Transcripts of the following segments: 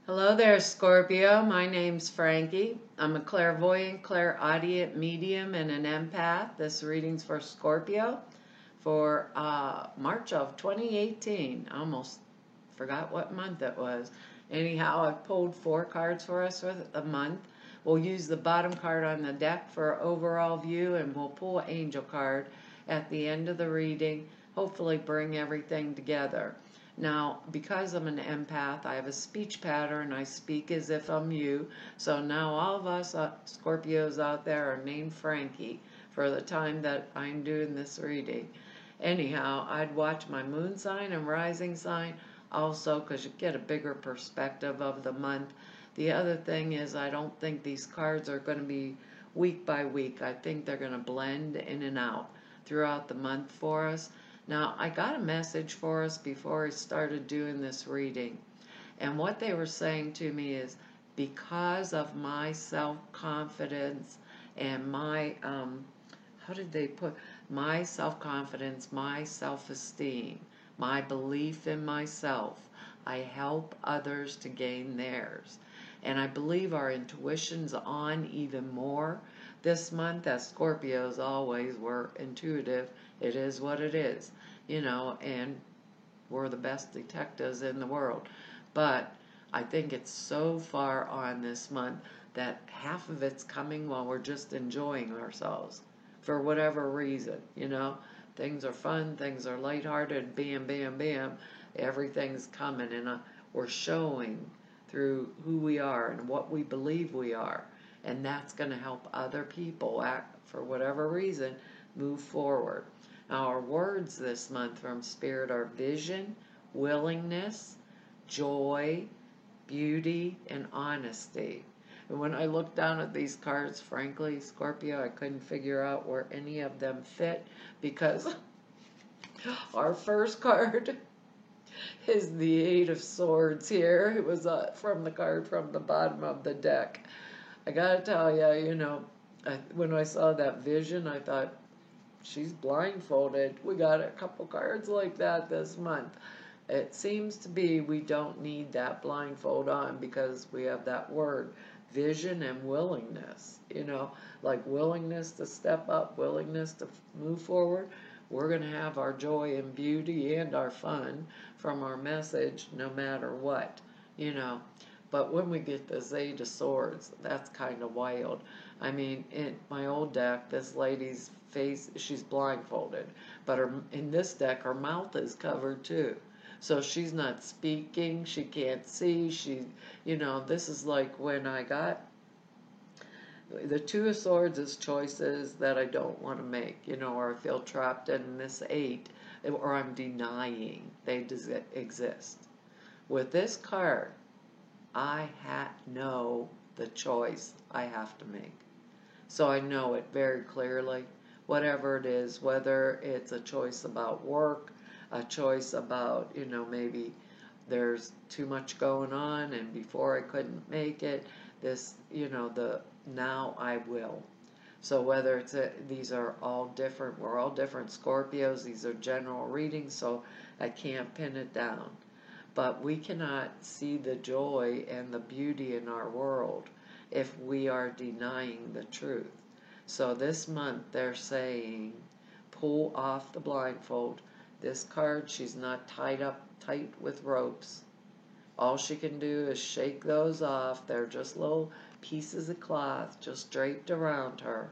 Hello there, Scorpio. My name's Frankie. I'm a clairvoyant, clairaudient medium, and an empath. This reading's for Scorpio for March of 2018. I almost forgot what month it was. Anyhow, I've pulled 4 cards for us for the month. We'll use the bottom card on the deck for overall view, and we'll pull an angel card at the end of the reading. Hopefully bring everything together. Now, because I'm an empath, I have a speech pattern. I speak as if I'm you. So now all of us Scorpios out there are named Frankie for the time that I'm doing this reading. Anyhow, I'd watch my moon sign and rising sign also because you get a bigger perspective of the month. The other thing is I don't think these cards are going to be week by week. I think they're going to blend in and out throughout the month for us. Now, I got a message for us before I started doing this reading, and what they were saying to me is because of my self-confidence and my, how did they put, my self-confidence, my self-esteem, my belief in myself, I help others to gain theirs. And I believe our intuition's on even more this month, as Scorpios always were intuitive. It is what it is, and we're the best detectives in the world. But I think it's so far on this month that half of it's coming while we're just enjoying ourselves for whatever reason, Things are fun, things are lighthearted, bam, bam, bam, everything's coming, and we're showing through who we are and what we believe we are. And that's going to help other people act, for whatever reason, move forward. Now, our words this month from Spirit are vision, willingness, joy, beauty, and honesty. And when I looked down at these cards, frankly, Scorpio, I couldn't figure out where any of them fit because our first card is the Eight of Swords here. It was from the card from the bottom of the deck. I gotta tell you, when I saw that vision, I thought, she's blindfolded. We got a couple cards like that this month. It seems to be we don't need that blindfold on because we have that word, vision and willingness. Like willingness to step up, willingness to move forward. We're going to have our joy and beauty and our fun from our message no matter what, But when we get this Eight of Swords, that's kind of wild. I mean, in my old deck, this lady's face, she's blindfolded. But in this deck, her mouth is covered too. So she's not speaking, she can't see, this is like when I got the Two of Swords is choices that I don't want to make, or I feel trapped in this Eight, or I'm denying they exist. With this card, I know the choice I have to make. So I know it very clearly, whatever it is, whether it's a choice about work, a choice about, maybe there's too much going on and before I couldn't make it, the now I will. So whether these are all different, we're all different Scorpios, these are general readings, so I can't pin it down. But we cannot see the joy and the beauty in our world if we are denying the truth. So this month they're saying, pull off the blindfold. This card, she's not tied up tight with ropes. All she can do is shake those off. They're just little pieces of cloth just draped around her.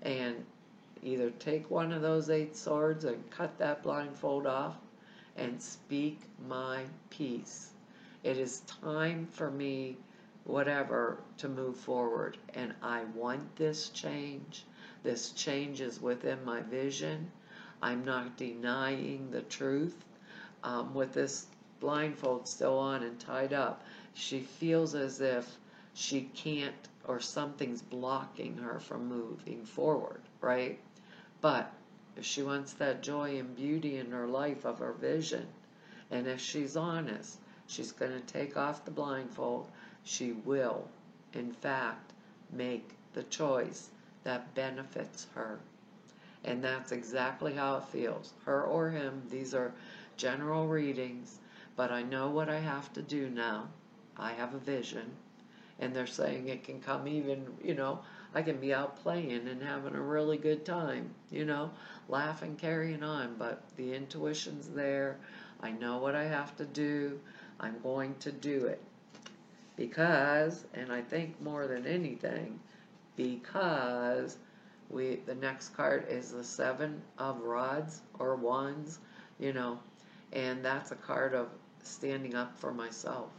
And either take one of those Eight Swords and cut that blindfold off and speak my peace. It is time for me, whatever, to move forward. And I want this change. This change is within my vision. I'm not denying the truth. With this blindfold still on and tied up, she feels as if she can't, or something's blocking her from moving forward, right? But if she wants that joy and beauty in her life of her vision, and if she's honest, she's going to take off the blindfold, she will, in fact, make the choice that benefits her. And that's exactly how it feels. Her or him, these are general readings, but I know what I have to do now. I have a vision, and they're saying it can come even, I can be out playing and having a really good time, laughing, carrying on, but the intuition's there. I know what I have to do. I'm going to do it. Because, and I think more than anything, because the next card is the Seven of Rods or Wands, you know, and that's a card of standing up for myself.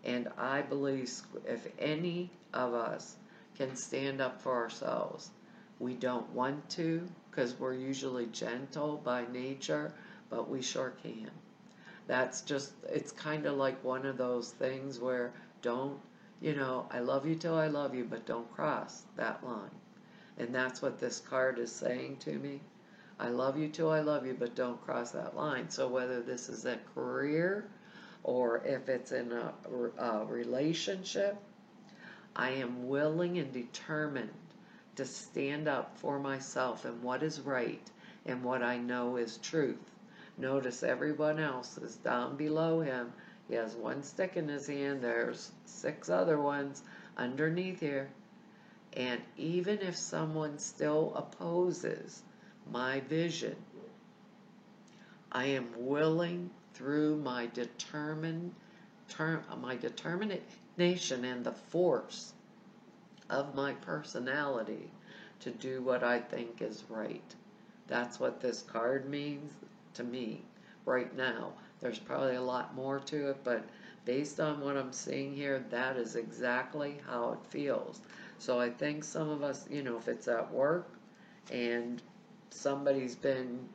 And I believe if any of us can stand up for ourselves, we don't want to because we're usually gentle by nature, but we sure can. That's just, it's kind of like one of those things where don't, I love you till I love you, but don't cross that line. And that's what this card is saying to me. I love you till I love you, but don't cross that line. So whether this is a career or if it's in a relationship, I am willing and determined to stand up for myself and what is right and what I know is truth. Notice everyone else is down below him. He has one stick in his hand. There's 6 other ones underneath here. And even if someone still opposes my vision, I am willing through my determination and the force of my personality to do what I think is right. That's what this card means to me right now. There's probably a lot more to it, but based on what I'm seeing here, that is exactly how it feels. So I think some of us, if it's at work and somebody's been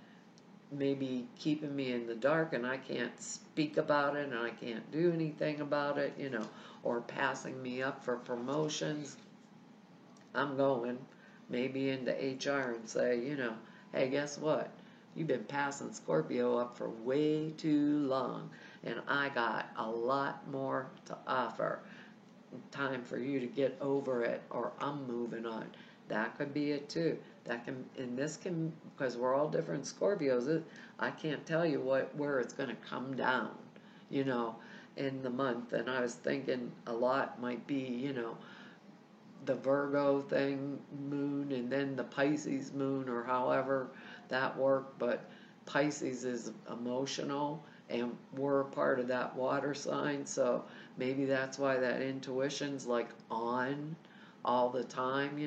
maybe keeping me in the dark and I can't speak about it and I can't do anything about it, or passing me up for promotions, I'm going maybe into HR and say, hey, guess what? You've been passing Scorpio up for way too long, and I got a lot more to offer. Time for you to get over it, or I'm moving on. That could be it too. Because we're all different Scorpios, I can't tell you where it's going to come down, in the month. And I was thinking a lot might be, the Virgo thing, moon, and then the Pisces moon, or however that worked. But Pisces is emotional, and we're a part of that water sign, so maybe that's why that intuition's like on all the time,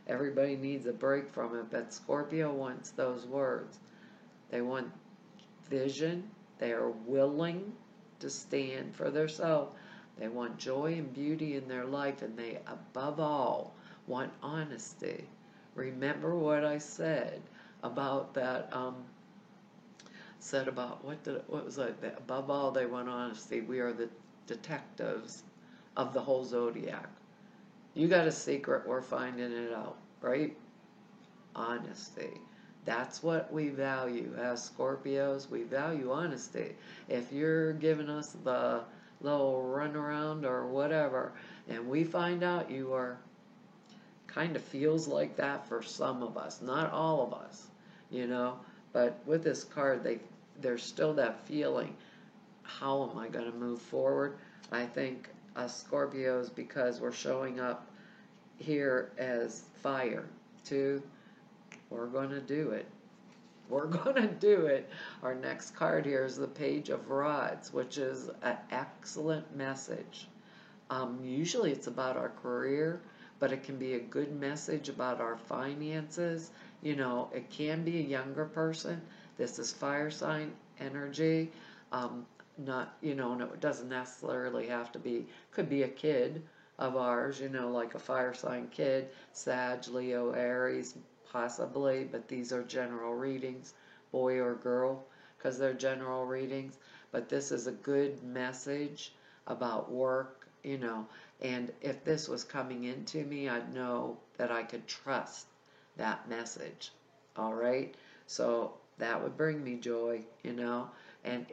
Everybody needs a break from it, but Scorpio wants those words. They want vision. They are willing to stand for themselves. They want joy and beauty in their life, and they, above all, want honesty. Remember what I said about that, what was that? Above all, they want honesty. We are the detectives of the whole zodiac. You got a secret, we're finding it out, right? Honesty. That's what we value as Scorpios. We value honesty. If you're giving us the little runaround or whatever, and we find out you are, kind of feels like that for some of us, not all of us, but with this card, there's still that feeling, how am I going to move forward? I think us Scorpios, because we're showing up here as fire too, we're going to do it. We're going to do it. Our next card here is the Page of Rods, which is an excellent message. Usually it's about our career, but it can be a good message about our finances. It can be a younger person. This is fire sign energy. Not, and it doesn't necessarily have to be, could be a kid of ours, like a fire sign kid, Sag, Leo, Aries, possibly, but these are general readings, boy or girl, because they're general readings. But this is a good message about work, and if this was coming into me, I'd know that I could trust that message. All right? So that would bring me joy, and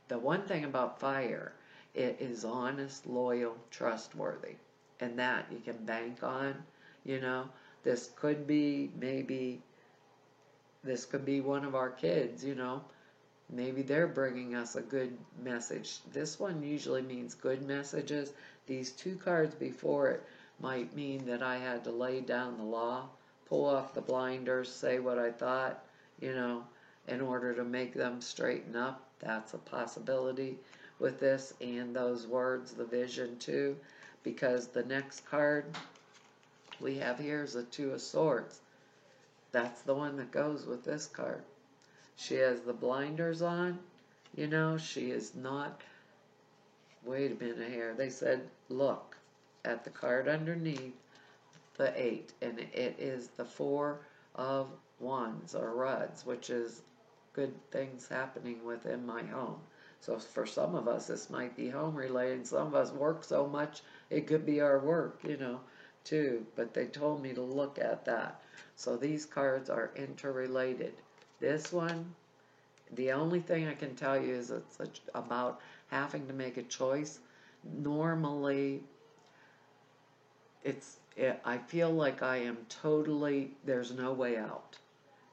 the one thing about fire, it is honest, loyal, trustworthy, and that you can bank on, This could be one of our kids, Maybe they're bringing us a good message. This one usually means good messages. These two cards before it might mean that I had to lay down the law, pull off the blinders, say what I thought, you know, in order to make them straighten up. That's a possibility with this and those words, the vision too, because the next card we have here is the Two of Swords. That's the one that goes with this card. She has the blinders on, you know, she is not, wait a minute here, they said look at the card underneath the 8, and it is the Four of Wands or Rods, which is good things happening within my home. So for some of us this might be home related, some of us work so much it could be our work, you know, too, but they told me to look at that. So these cards are interrelated. This one, the only thing I can tell you is it's about having to make a choice. Normally, I feel like I am totally, there's no way out.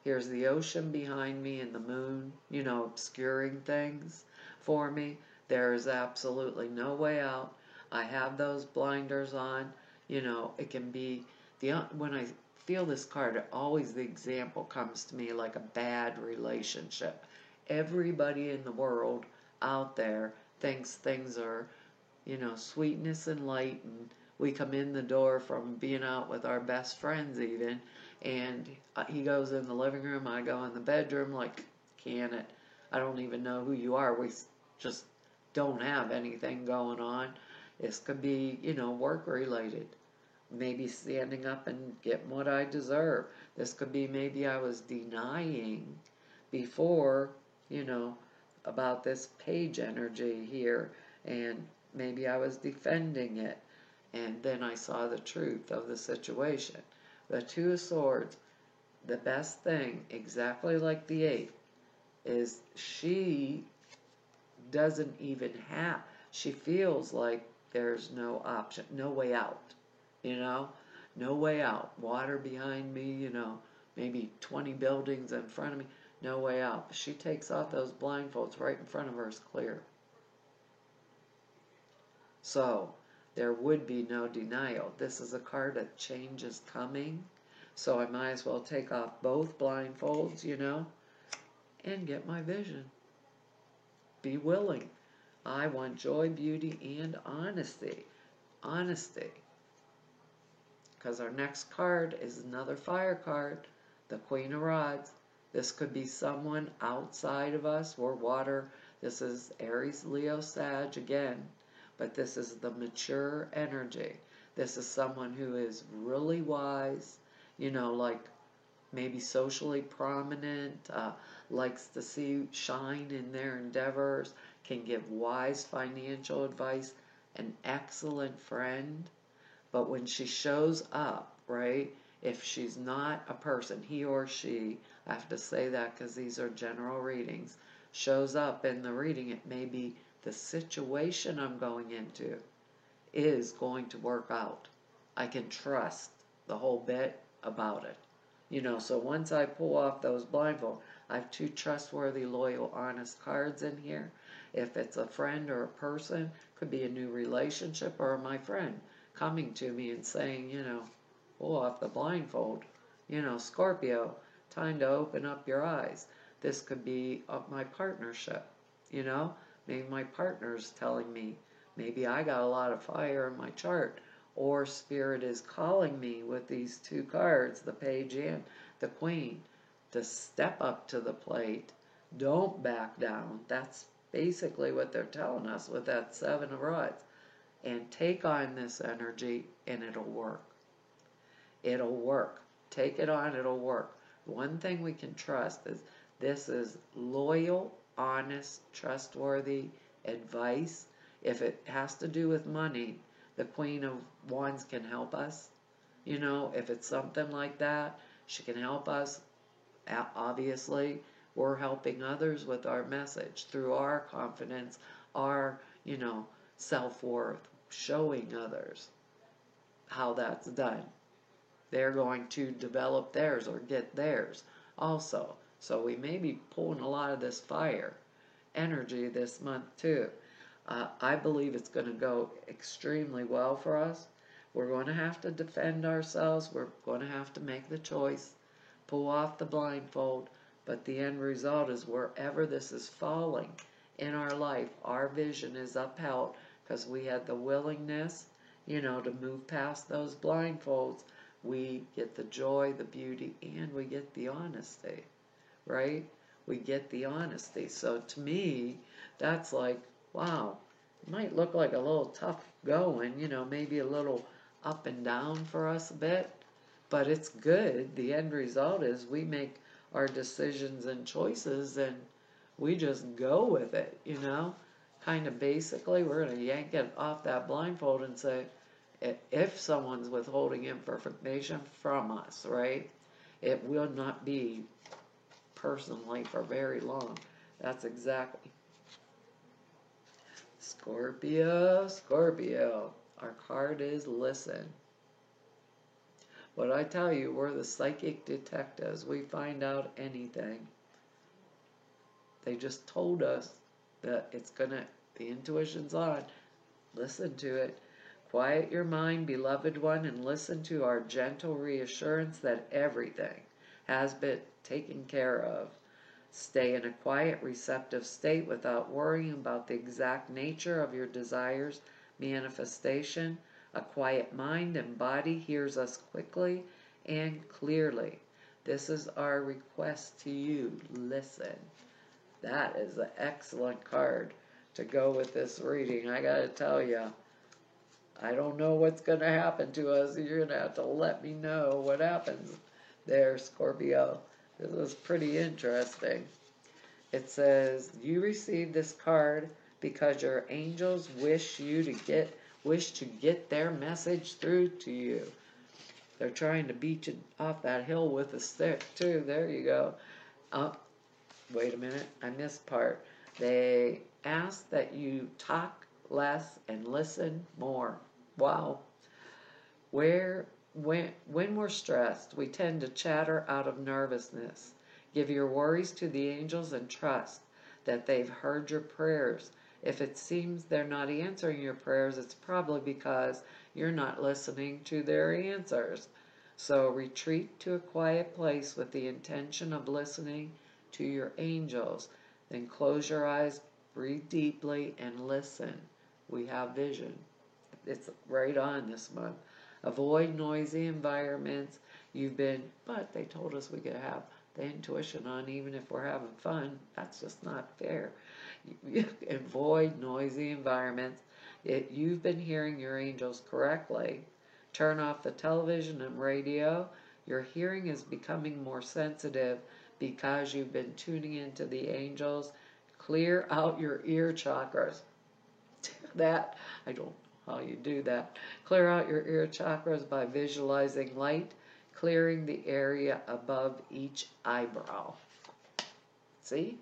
Here's the ocean behind me and the moon, you know, obscuring things for me. There is absolutely no way out. I have those blinders on. You know, it can be, when I feel this card, always the example comes to me like a bad relationship. Everybody in the world out there thinks things are, you know, sweetness and light, and we come in the door from being out with our best friends even, and he goes in the living room, I go in the bedroom, like, can it? I don't even know who you are. We just don't have anything going on. This could be, you know, work related. Maybe standing up and getting what I deserve. This could be maybe I was denying before, you know, about this page energy here, and maybe I was defending it, and then I saw the truth of the situation. The Two of Swords, the best thing, exactly like the 8, is she doesn't even have, she feels like there's no option, no way out, you know? No way out. Water behind me, you know, maybe 20 buildings in front of me, no way out. She takes off those blindfolds, right in front of her is clear. So, there would be no denial. This is a card that change is coming, so I might as well take off both blindfolds, you know, and get my vision. Be willing. I want joy, beauty, and honesty. Honesty. Because our next card is another fire card, the Queen of Rods. This could be someone outside of us. We're water. This is Aries, Leo, Sag again. But this is the mature energy. This is someone who is really wise, you know, like maybe socially prominent, likes to see shine in their endeavors, can give wise financial advice, an excellent friend. But when she shows up, right, if she's not a person, he or she, I have to say that because these are general readings, shows up in the reading, it may be the situation I'm going into is going to work out. I can trust the whole bit about it. You know, so once I pull off those blindfold, I have 2 trustworthy, loyal, honest cards in here. If it's a friend or a person, could be a new relationship or my friend coming to me and saying, you know, pull off the blindfold. You know, Scorpio, time to open up your eyes. This could be my partnership, you know. Maybe my partner's telling me, maybe I got a lot of fire in my chart, or Spirit is calling me with these 2 cards, the Page and the Queen, to step up to the plate. Don't back down. That's basically what they're telling us with that 7 of Rods. And take on this energy and it'll work. It'll work. Take it on, it'll work. One thing we can trust is this is loyal, honest, trustworthy advice. If it has to do with money, the Queen of Wands can help us. You know, if it's something like that, she can help us. Obviously, we're helping others with our message through our confidence, our, you know, self-worth, showing others how that's done. They're going to develop theirs or get theirs also. So we may be pulling a lot of this fire. energy this month too. I believe it's going to go extremely well for us. We're going to have to defend ourselves. We're going to have to make the choice, pull off the blindfold. But the end result is wherever this is falling in our life, our vision is upheld because we had the willingness, to move past those blindfolds. We get the joy, the beauty, and we get the honesty, right? We get the honesty. So to me, that's like, wow, it might look like a little tough going, maybe a little up and down for us a bit, but it's good. The end result is we make our decisions and choices and we just go with it, Kind of basically, we're going to yank it off that blindfold and say, if someone's withholding information from us, right, it will not be personally for very long. That's exactly. Scorpio, Scorpio. Our card is listen. What I tell you, we're the psychic detectives. We find out anything. They just told us that the intuition's on. Listen to it. Quiet your mind, beloved one, and listen to our gentle reassurance that everything has been taken care of. Stay in a quiet, receptive state without worrying about the exact nature of your desires' manifestation. A quiet mind and body hears us quickly and clearly. This is our request to you. Listen. That is an excellent card to go with this reading. I gotta tell you, I don't know what's going to happen to us. You're going to have to let me know what happens there, Scorpio. This is pretty interesting. It says, you received this card because your angels wish to get their message through to you. They're trying to beat you off that hill with a stick, too. There you go. Oh, wait a minute. I missed part. They ask that you talk less and listen more. Wow. When we're stressed, we tend to chatter out of nervousness. Give your worries to the angels and trust that they've heard your prayers. If it seems they're not answering your prayers, it's probably because you're not listening to their answers. So retreat to a quiet place with the intention of listening to your angels. Then close your eyes, breathe deeply, and listen. We have vision. It's right on this month. Avoid noisy environments. But they told us we could have the intuition on even if we're having fun. That's just not fair. Avoid noisy environments. You've been hearing your angels correctly. Turn off the television and radio. Your hearing is becoming more sensitive because you've been tuning into the angels. Clear out your ear chakras. I don't know how you do that. Clear out your ear chakras by visualizing light, clearing the area above each eyebrow. See?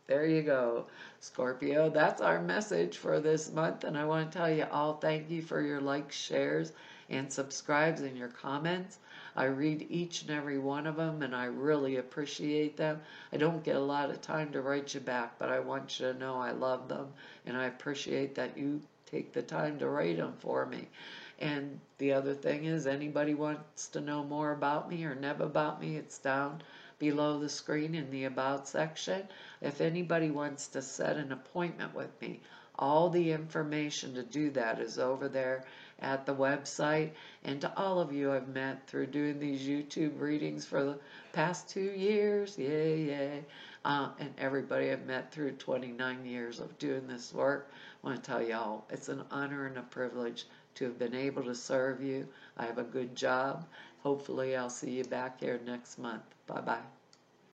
There you go, Scorpio. That's our message for this month, and I want to tell you all thank you for your likes, shares, and subscribes and your comments. I read each and every one of them, and I really appreciate them. I don't get a lot of time to write you back, but I want you to know I love them, and I appreciate that you take the time to write them for me. And the other thing is, anybody wants to know more about me or never about me, it's down below the screen in the About section. If anybody wants to set an appointment with me, all the information to do that is over there at the website. And to all of you I've met through doing these YouTube readings for the past 2 years, yay. And everybody I've met through 29 years of doing this work, I want to tell y'all, it's an honor and a privilege to have been able to serve you. I have a good job. Hopefully I'll see you back here next month. Bye-bye.